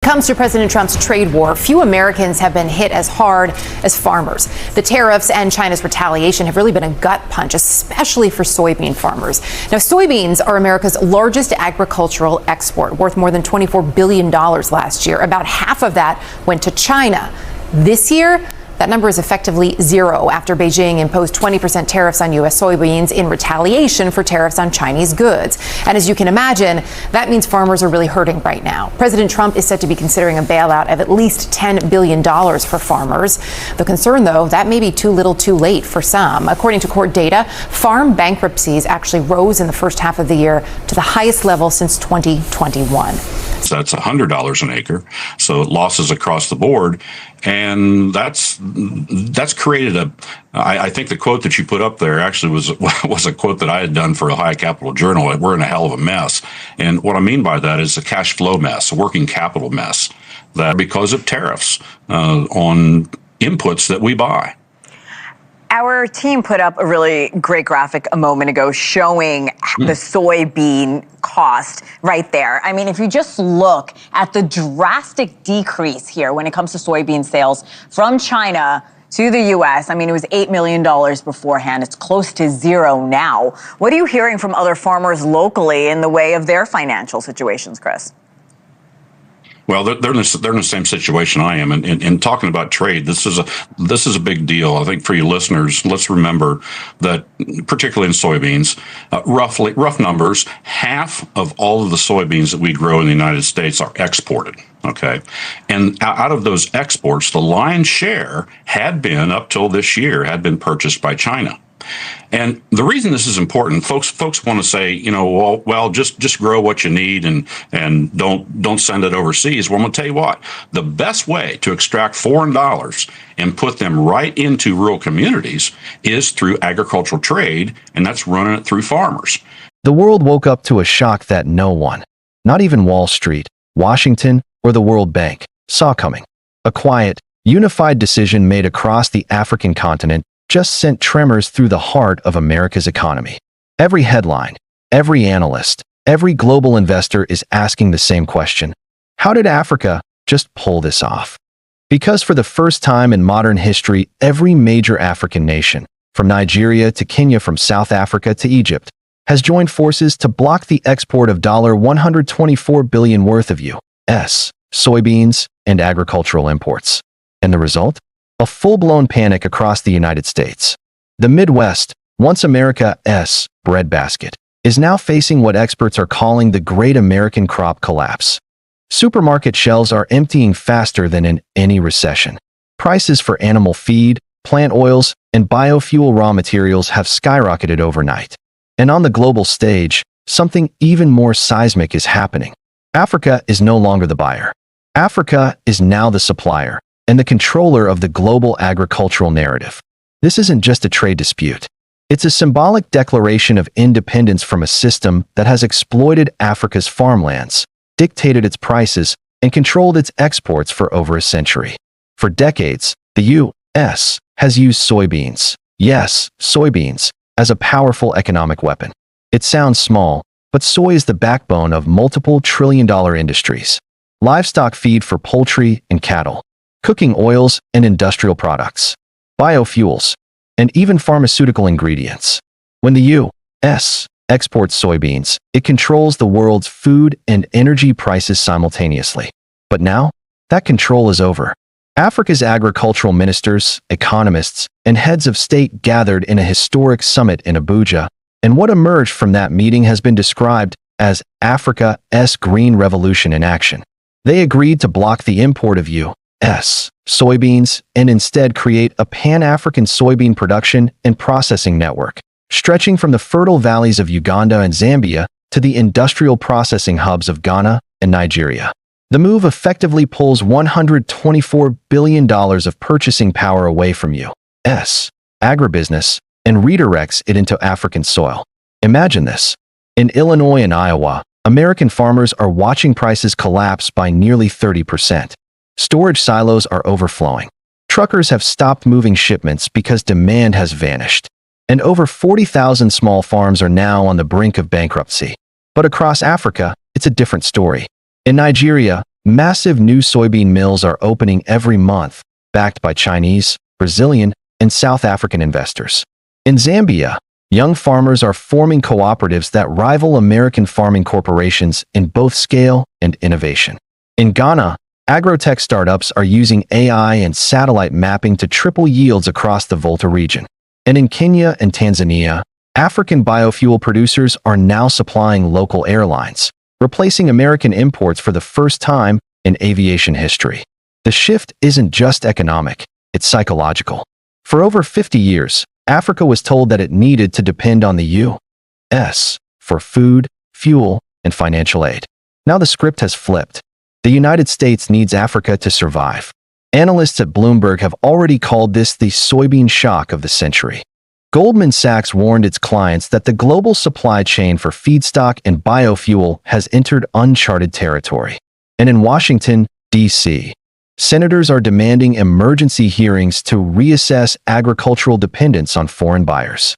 comes to President Trump's trade war, few Americans have been hit as hard as farmers. The tariffs and China's retaliation have really been a gut punch, especially for soybean farmers. Now, soybeans are America's largest agricultural export, worth more than $24 billion last year. About half of that went to China. This year, that number is effectively zero after Beijing imposed 20% tariffs on U.S. soybeans in retaliation for tariffs on Chinese goods. And as you can imagine, that means farmers are really hurting right now. President Trump is said to be considering a bailout of at least $10 billion for farmers. The concern, though, that may be too little too late for some. According to court data, farm bankruptcies actually rose in the first half of the year to the highest level since 2021. So that's $100 an acre. So losses across the board. And that's created I think the quote that you put up there actually was a quote that I had done for Ohio Capital Journal. We're in a hell of a mess. And what I mean by that is a cash flow mess, a working capital mess, that because of tariffs on inputs that we buy. Our team put up a really great graphic a moment ago showing the soybean cost right there. I mean, if you just look at the drastic decrease here when it comes to soybean sales from China to the U.S., I mean, it was $8 million beforehand. It's close to zero now. What are you hearing from other farmers locally in the way of their financial situations, Chris? Well, they're in the same situation I am. And talking about trade, this is a big deal. I think for you listeners, let's remember that, particularly in soybeans, rough numbers, half of all of the soybeans that we grow in the United States are exported. Okay. And out of those exports, the lion's share had been, up till this year, had been purchased by China. And the reason this is important, folks want to say, well, just grow what you need and don't send it overseas. Well, I'm going to tell you what, the best way to extract foreign dollars and put them right into rural communities is through agricultural trade, and that's running it through farmers. The world woke up to a shock that no one, not even Wall Street, Washington, or the World Bank, saw coming. A quiet, unified decision made across the African continent just sent tremors through the heart of America's economy. Every headline, every analyst, every global investor is asking the same question. How did Africa just pull this off? Because for the first time in modern history, every major African nation, from Nigeria to Kenya, from South Africa to Egypt, has joined forces to block the export of $124 billion worth of U.S. soybeans and agricultural imports. And the result? A full-blown panic across the United States. The Midwest, once America's breadbasket, is now facing what experts are calling the Great American Crop Collapse. Supermarket shelves are emptying faster than in any recession. Prices for animal feed, plant oils, and biofuel raw materials have skyrocketed overnight. And on the global stage, something even more seismic is happening. Africa is no longer the buyer. Africa is now the supplier and the controller of the global agricultural narrative. This isn't just a trade dispute. It's a symbolic declaration of independence from a system that has exploited Africa's farmlands, dictated its prices, and controlled its exports for over a century. For decades, the U.S. has used soybeans, yes, soybeans, as a powerful economic weapon. It sounds small, but soy is the backbone of multiple trillion-dollar industries. Livestock feed for poultry and cattle, cooking oils and industrial products, biofuels, and even pharmaceutical ingredients. When the U.S. exports soybeans, it controls the world's food and energy prices simultaneously. But now, that control is over. Africa's agricultural ministers, economists, and heads of state gathered in a historic summit in Abuja, and what emerged from that meeting has been described as Africa's Green Revolution in action. They agreed to block the import of U.S. soybeans and instead create a pan-African soybean production and processing network, stretching from the fertile valleys of Uganda and Zambia to the industrial processing hubs of Ghana and Nigeria. The move effectively pulls $124 billion of purchasing power away from U.S. agribusiness and redirects it into African soil. Imagine this. In Illinois and Iowa, American farmers are watching prices collapse by nearly 30%. Storage silos are overflowing. Truckers have stopped moving shipments because demand has vanished. And over 40,000 small farms are now on the brink of bankruptcy. But across Africa, it's a different story. In Nigeria, Massive new soybean mills are opening every month, backed by Chinese, Brazilian, and South African investors. In Zambia, young farmers are forming cooperatives that rival American farming corporations in both scale and innovation. In Ghana, agrotech startups are using AI and satellite mapping to triple yields across the Volta region. And in Kenya and Tanzania, African biofuel producers are now supplying local airlines, replacing American imports for the first time in aviation history. The shift isn't just economic, it's psychological. For over 50 years, Africa was told that it needed to depend on the U.S. for food, fuel, and financial aid. Now the script has flipped. The United States needs Africa to survive. Analysts at Bloomberg have already called this the soybean shock of the century. Goldman Sachs warned its clients that the global supply chain for feedstock and biofuel has entered uncharted territory. And in Washington, D.C., senators are demanding emergency hearings to reassess agricultural dependence on foreign buyers.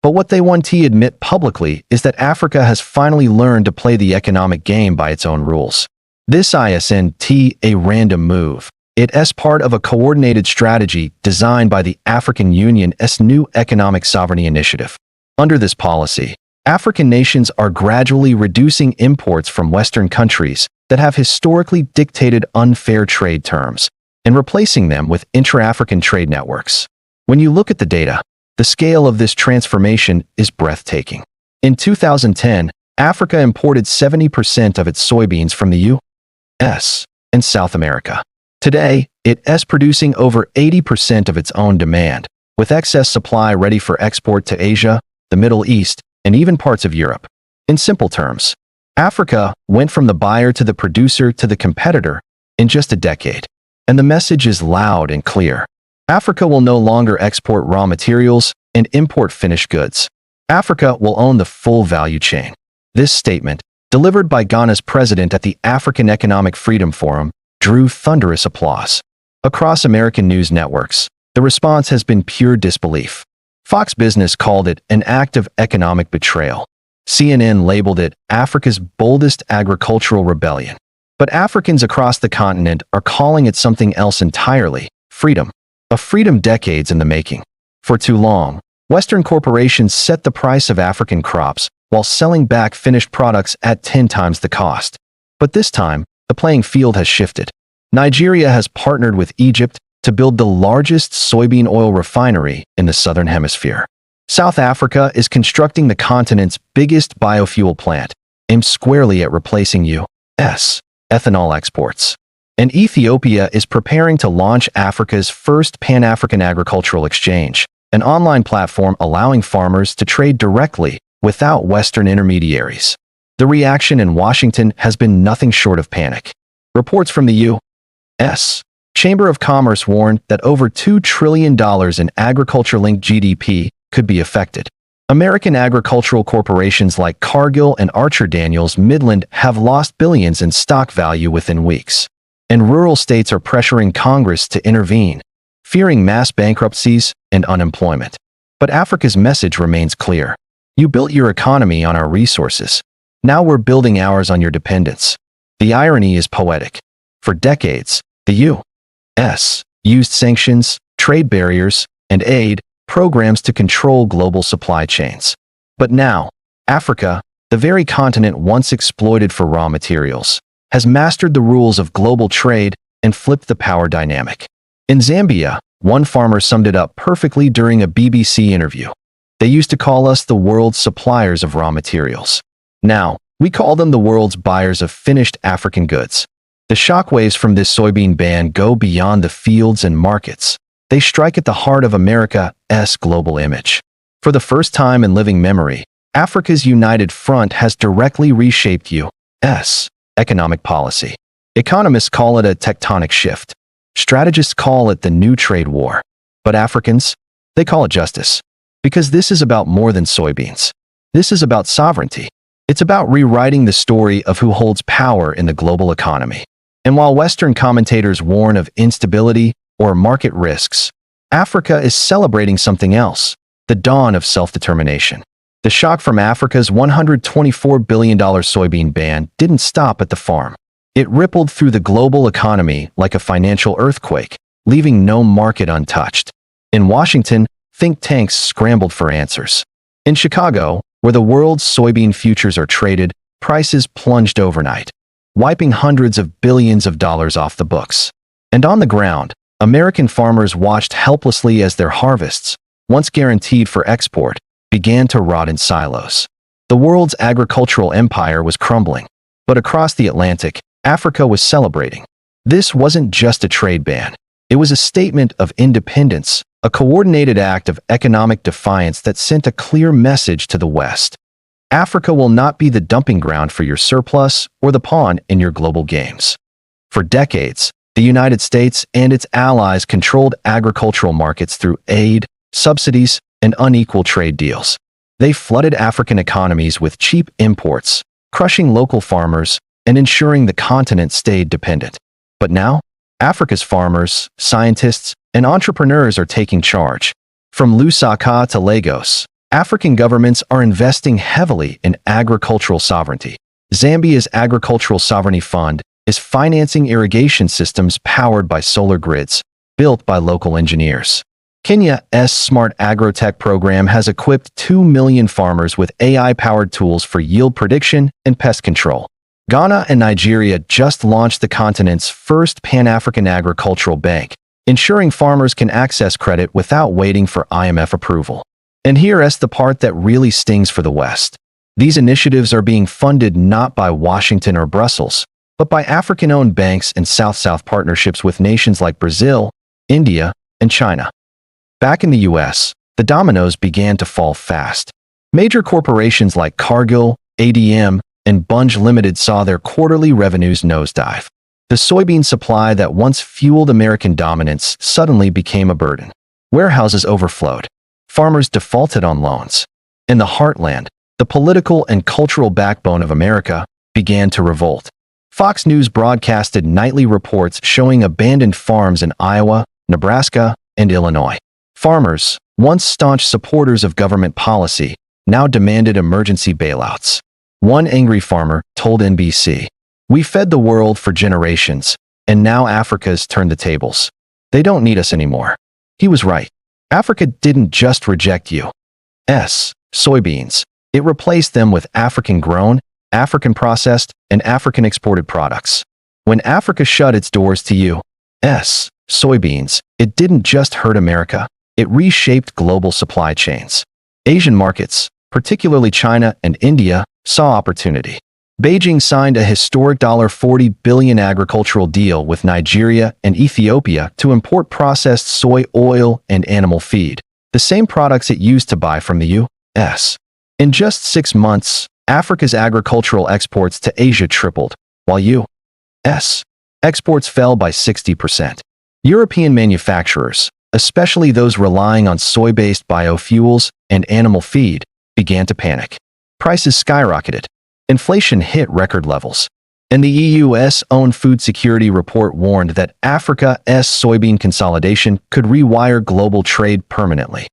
But what they want to admit publicly is that Africa has finally learned to play the economic game by its own rules. This isn't a random move. It's part of a coordinated strategy designed by the African Union's new Economic Sovereignty Initiative. Under this policy, African nations are gradually reducing imports from Western countries that have historically dictated unfair trade terms and replacing them with intra-African trade networks. When you look at the data, the scale of this transformation is breathtaking. In 2010, Africa imported 70% of its soybeans from the U.S. and South America. Today, it is producing over 80% of its own demand, with excess supply ready for export to Asia, the Middle East, and even parts of Europe. In simple terms, Africa went from the buyer to the producer to the competitor in just a decade. And the message is loud and clear. Africa will no longer export raw materials and import finished goods. Africa will own the full value chain. This statement, delivered by Ghana's president at the African Economic Freedom Forum, drew thunderous applause. Across American news networks, the response has been pure disbelief. Fox Business called it an act of economic betrayal. CNN labeled it Africa's boldest agricultural rebellion. But Africans across the continent are calling it something else entirely: freedom. A freedom decades in the making. For too long, Western corporations set the price of African crops while selling back finished products at 10 times the cost. But this time, the playing field has shifted. Nigeria has partnered with Egypt to build the largest soybean oil refinery in the Southern Hemisphere. South Africa is constructing the continent's biggest biofuel plant, aimed squarely at replacing U.S. ethanol exports. And Ethiopia is preparing to launch Africa's first Pan-African Agricultural Exchange, an online platform allowing farmers to trade directly without Western intermediaries. The reaction in Washington has been nothing short of panic. Reports from the U.S. Chamber of Commerce warned that over $2 trillion in agriculture-linked GDP could be affected. American agricultural corporations like Cargill and Archer Daniels Midland have lost billions in stock value within weeks. And rural states are pressuring Congress to intervene, fearing mass bankruptcies and unemployment. But Africa's message remains clear. You built your economy on our resources. Now we're building ours on your dependence. The irony is poetic. For decades, the U.S. used sanctions, trade barriers, and aid programs to control global supply chains. But now, Africa, the very continent once exploited for raw materials, has mastered the rules of global trade and flipped the power dynamic. In Zambia, one farmer summed it up perfectly during a BBC interview. They used to call us the world's suppliers of raw materials. Now, we call them the world's buyers of finished African goods. The shockwaves from this soybean ban go beyond the fields and markets. They strike at the heart of America's global image. For the first time in living memory, Africa's united front has directly reshaped U.S. economic policy. Economists call it a tectonic shift. Strategists call it the new trade war. But Africans, they call it justice. Because this is about more than soybeans. This is about sovereignty. It's about rewriting the story of who holds power in the global economy. And while Western commentators warn of instability or market risks, Africa is celebrating something else: the dawn of self-determination. The shock from Africa's $124 billion soybean ban didn't stop at the farm. It rippled through the global economy like a financial earthquake, leaving no market untouched. In Washington, think tanks scrambled for answers. In Chicago, where the world's soybean futures are traded, prices plunged overnight, wiping hundreds of billions of dollars off the books. And on the ground, American farmers watched helplessly as their harvests, once guaranteed for export, began to rot in silos. The world's agricultural empire was crumbling, but across the Atlantic, Africa was celebrating. This wasn't just a trade ban. It was a statement of independence, a coordinated act of economic defiance that sent a clear message to the West. Africa will not be the dumping ground for your surplus or the pawn in your global games. For decades, the United States and its allies controlled agricultural markets through aid, subsidies, and unequal trade deals. They flooded African economies with cheap imports, crushing local farmers and ensuring the continent stayed dependent. But now, Africa's farmers, scientists, and entrepreneurs are taking charge. From Lusaka to Lagos, African governments are investing heavily in agricultural sovereignty. Zambia's Agricultural Sovereignty Fund is financing irrigation systems powered by solar grids, built by local engineers. Kenya's Smart Agrotech program has equipped 2 million farmers with AI-powered tools for yield prediction and pest control. Ghana and Nigeria just launched the continent's first Pan-African Agricultural Bank, ensuring farmers can access credit without waiting for IMF approval. And here's the part that really stings for the West. These initiatives are being funded not by Washington or Brussels, but by African-owned banks and South-South partnerships with nations like Brazil, India, and China. Back in the US, the dominoes began to fall fast. Major corporations like Cargill, ADM, and Bunge Limited saw their quarterly revenues nosedive. The soybean supply that once fueled American dominance suddenly became a burden. Warehouses overflowed. Farmers defaulted on loans. In the heartland, the political and cultural backbone of America began to revolt. Fox News broadcasted nightly reports showing abandoned farms in Iowa, Nebraska, and Illinois. Farmers, once staunch supporters of government policy, now demanded emergency bailouts. One angry farmer told NBC, "We fed the world for generations, and now Africa's turned the tables. They don't need us anymore." He was right. Africa didn't just reject U.S. soybeans. It replaced them with African-grown, African-processed, and African-exported products. When Africa shut its doors to U.S. soybeans, it didn't just hurt America. It reshaped global supply chains. Asian markets, particularly China and India, saw opportunity. Beijing signed a historic $40 billion agricultural deal with Nigeria and Ethiopia to import processed soy oil and animal feed, the same products it used to buy from the U.S. In just 6 months, Africa's agricultural exports to Asia tripled, while U.S. exports fell by 60%. European manufacturers, especially those relying on soy-based biofuels and animal feed, began to panic. Prices skyrocketed. Inflation hit record levels. And the EU's own food security report warned that Africa's soybean consolidation could rewire global trade permanently.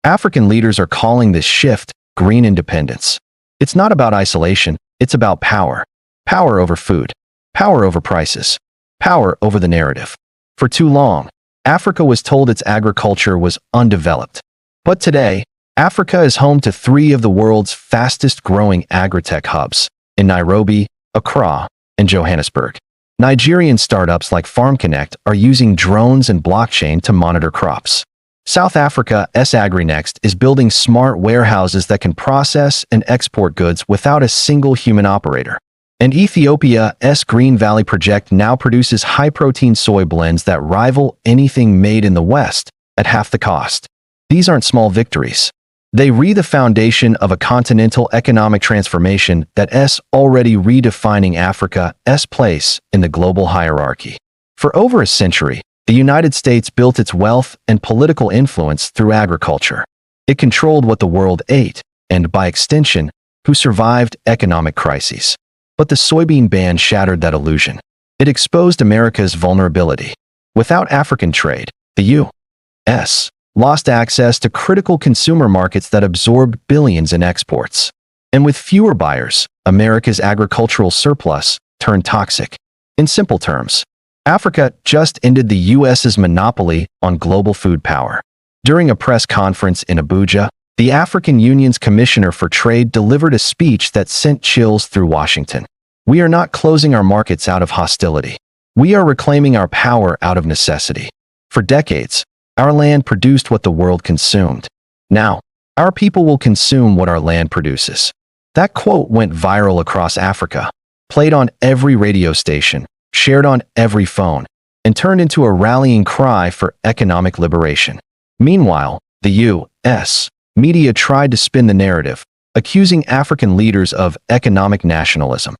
African leaders are calling this shift green independence. It's not about isolation, it's about power. Power over food. Power over prices. Power over the narrative. For too long, Africa was told its agriculture was undeveloped. But today, Africa is home to 3 of the world's fastest-growing agritech hubs, in Nairobi, Accra, and Johannesburg. Nigerian startups like FarmConnect are using drones and blockchain to monitor crops. South Africa's AgriNext is building smart warehouses that can process and export goods without a single human operator. And Ethiopia's Green Valley project now produces high-protein soy blends that rival anything made in the West at half the cost. These aren't small victories. They lay the foundation of a continental economic transformation that's already redefining Africa's place in the global hierarchy. For over a century, the United States built its wealth and political influence through agriculture. It controlled what the world ate, and by extension, who survived economic crises. But the soybean ban shattered that illusion. It exposed America's vulnerability. Without African trade, the U.S. lost access to critical consumer markets that absorbed billions in exports. And with fewer buyers, America's agricultural surplus turned toxic. In simple terms, Africa just ended the U.S.'s monopoly on global food power. During a press conference in Abuja, the African Union's Commissioner for Trade delivered a speech that sent chills through Washington. We are not closing our markets out of hostility. We are reclaiming our power out of necessity. For decades, our land produced what the world consumed. Now, our people will consume what our land produces. That quote went viral across Africa, played on every radio station, shared on every phone, and turned into a rallying cry for economic liberation. Meanwhile, the U.S. media tried to spin the narrative, accusing African leaders of economic nationalism.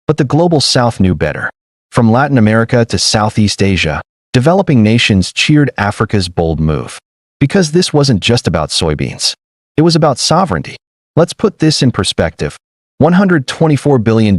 But the Global South knew better. From Latin America to Southeast Asia, developing nations cheered Africa's bold move. Because this wasn't just about soybeans. It was about sovereignty. Let's put this in perspective. $124 billion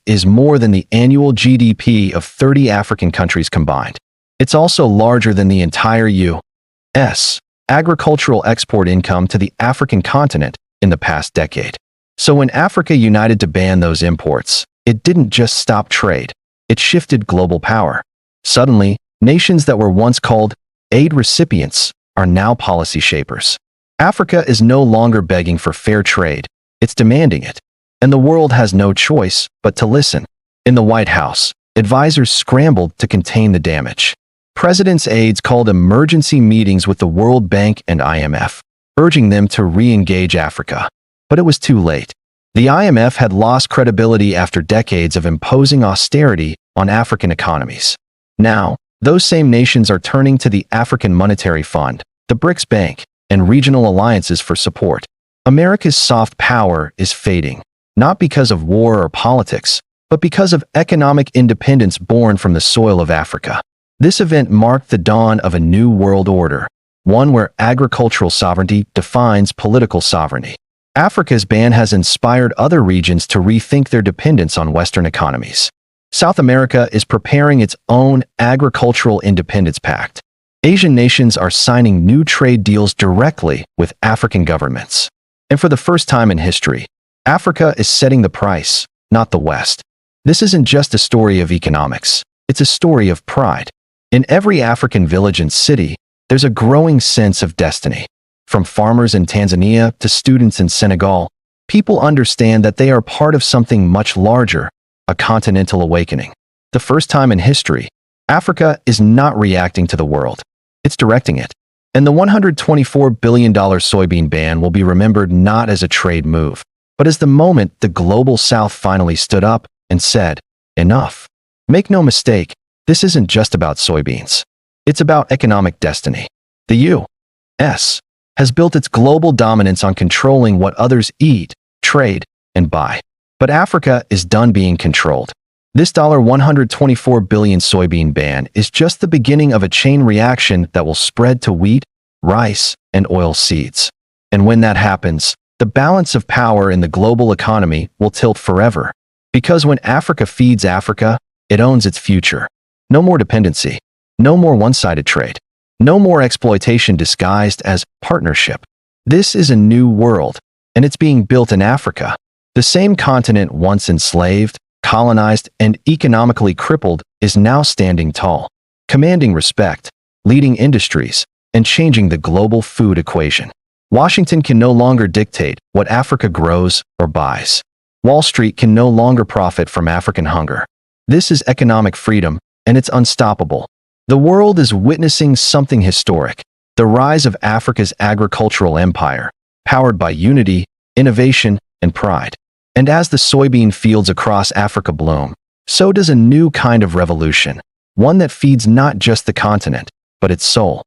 is more than the annual GDP of 30 African countries combined. It's also larger than the entire U.S. agricultural export income to the African continent in the past decade. So when Africa united to ban those imports, it didn't just stop trade. It shifted global power. Suddenly, nations that were once called aid recipients are now policy shapers. Africa is no longer begging for fair trade. It's demanding it. And the world has no choice but to listen. In the White House, advisors scrambled to contain the damage. President's aides called emergency meetings with the World Bank and IMF, urging them to re-engage Africa. But it was too late. The IMF had lost credibility after decades of imposing austerity on African economies. Now, those same nations are turning to the African Monetary Fund, the BRICS Bank, and regional alliances for support. America's soft power is fading. Not because of war or politics, but because of economic independence born from the soil of Africa. This event marked the dawn of a new world order, one where agricultural sovereignty defines political sovereignty. Africa's ban has inspired other regions to rethink their dependence on Western economies. South America is preparing its own agricultural independence pact. Asian nations are signing new trade deals directly with African governments. And for the first time in history, Africa is setting the price, not the West. This isn't just a story of economics. It's a story of pride. In every African village and city, there's a growing sense of destiny. From farmers in Tanzania to students in Senegal, people understand that they are part of something much larger, a continental awakening. The first time in history, Africa is not reacting to the world. It's directing it. And the $124 billion soybean ban will be remembered not as a trade move, but as the moment the Global South finally stood up and said, enough. Make no mistake, this isn't just about soybeans. It's about economic destiny. The U.S. has built its global dominance on controlling what others eat, trade, and buy. But Africa is done being controlled. This $124 billion soybean ban is just the beginning of a chain reaction that will spread to wheat, rice, and oil seeds. And when that happens, the balance of power in the global economy will tilt forever. Because when Africa feeds Africa, it owns its future. No more dependency. No more one-sided trade. No more exploitation disguised as partnership. This is a new world, and it's being built in Africa. The same continent once enslaved, colonized, and economically crippled is now standing tall, commanding respect, leading industries, and changing the global food equation. Washington can no longer dictate what Africa grows or buys. Wall Street can no longer profit from African hunger. This is economic freedom, and it's unstoppable. The world is witnessing something historic, the rise of Africa's agricultural empire, powered by unity, innovation, and pride. And as the soybean fields across Africa bloom, so does a new kind of revolution, one that feeds not just the continent, but its soul.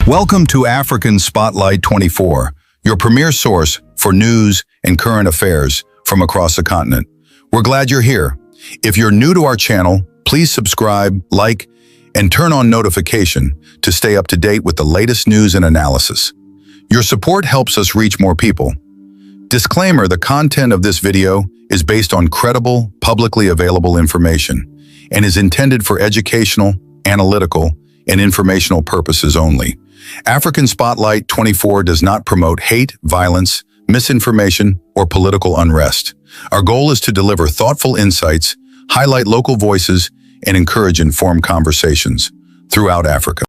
Welcome to African Spotlight 24, your premier source for news and current affairs from across the continent. We're glad you're here. If you're new to our channel, please subscribe, like, and turn on notification to stay up to date with the latest news and analysis. Your support helps us reach more people. Disclaimer: the content of this video is based on credible, publicly available information and is intended for educational, analytical, and informational purposes only. African Spotlight 24 does not promote hate, violence, misinformation, or political unrest. Our goal is to deliver thoughtful insights, highlight local voices, and encourage informed conversations throughout Africa.